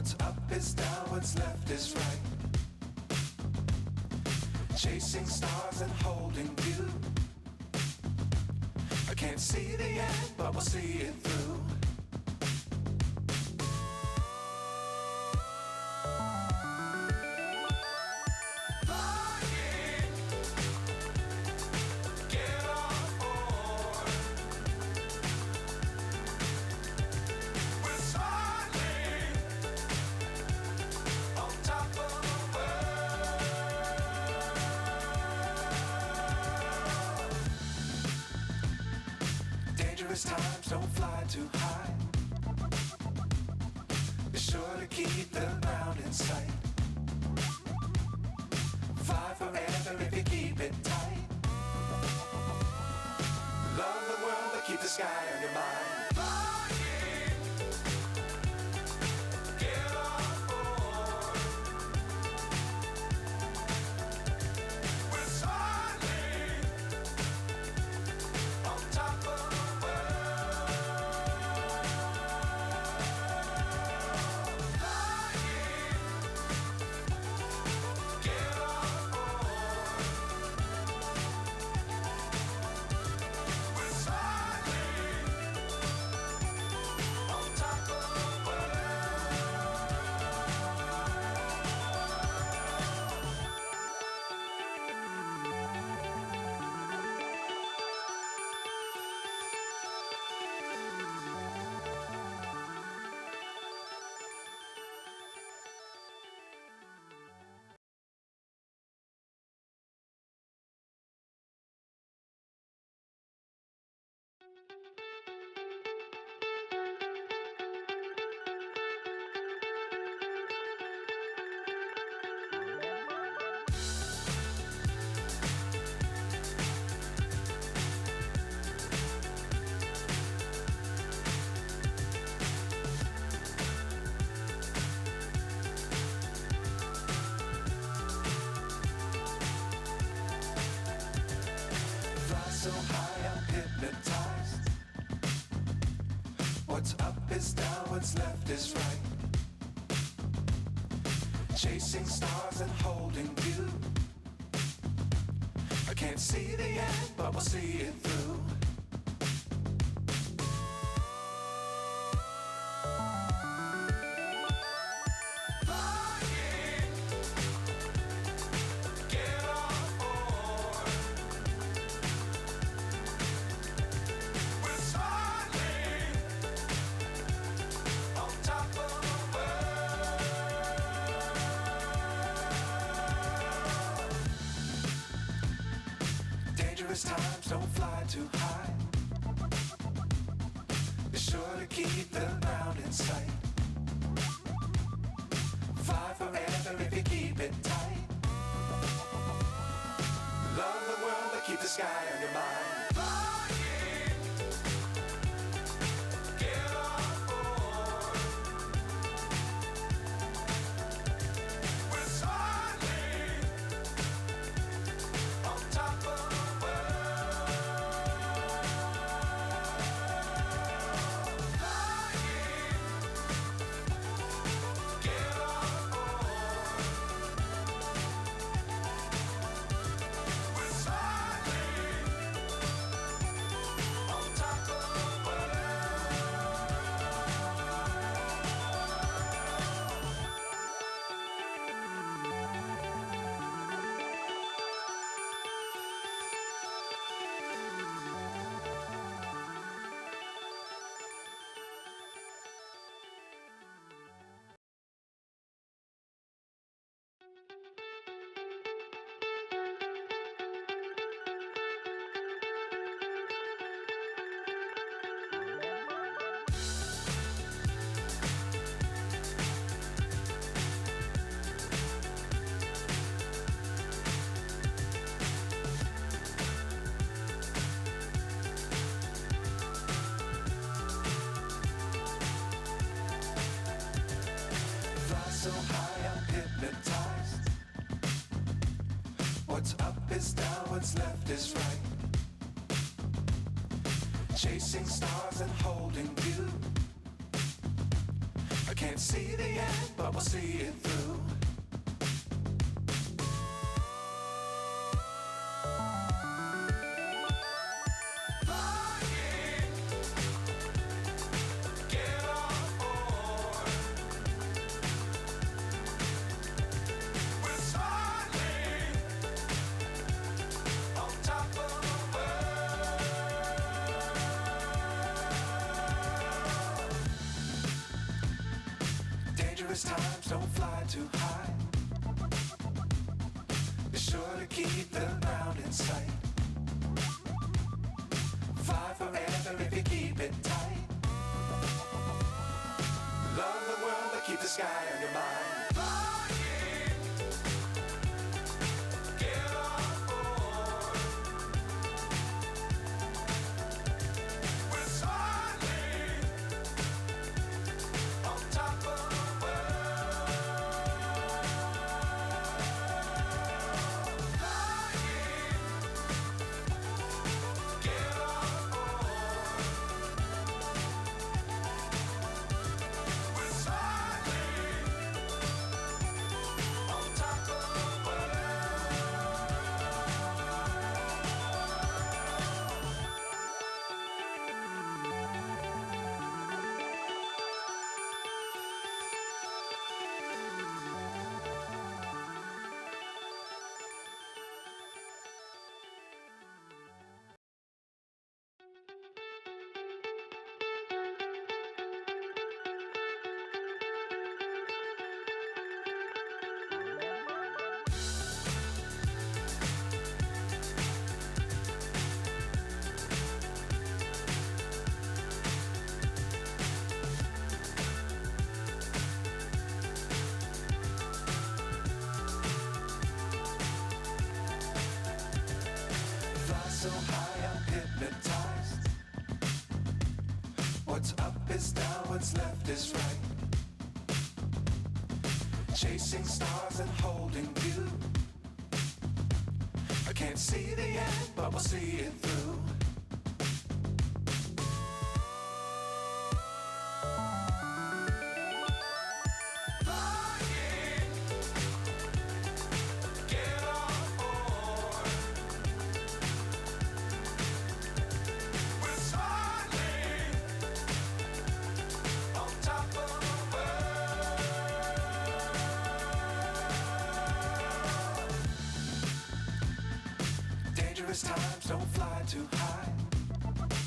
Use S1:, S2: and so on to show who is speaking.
S1: What's up is down, what's left is right. Chasing stars and holding you. I can't see the end, but we'll see it through. Times don't fly too high. Be sure to keep the ground in sight. Fly forever if you keep it tight. Love the world but keep the sky on your mind. So high I'm hypnotized. What's up is down, what's left is right. Chasing stars and holding you. I can't see the end, but we'll see it through. Times don't fly too high. Be sure to keep the ground in sight. Fly forever if you keep it tight. Love the world but keep the sky on your mind. So high I'm hypnotized. What's up is down, what's left is right. Chasing stars and holding you. I can't see the end, but we'll see it through. Dangerous times, don't fly too high. Be sure to keep the ground in sight. Fly forever if you keep it tight. Love the world, but keep the sky on your mind. So high I'm hypnotized. What's up is down, what's left is right. Chasing stars and holding you. I can't see the end, but we'll see it through. Dangerous times, don't fly too high.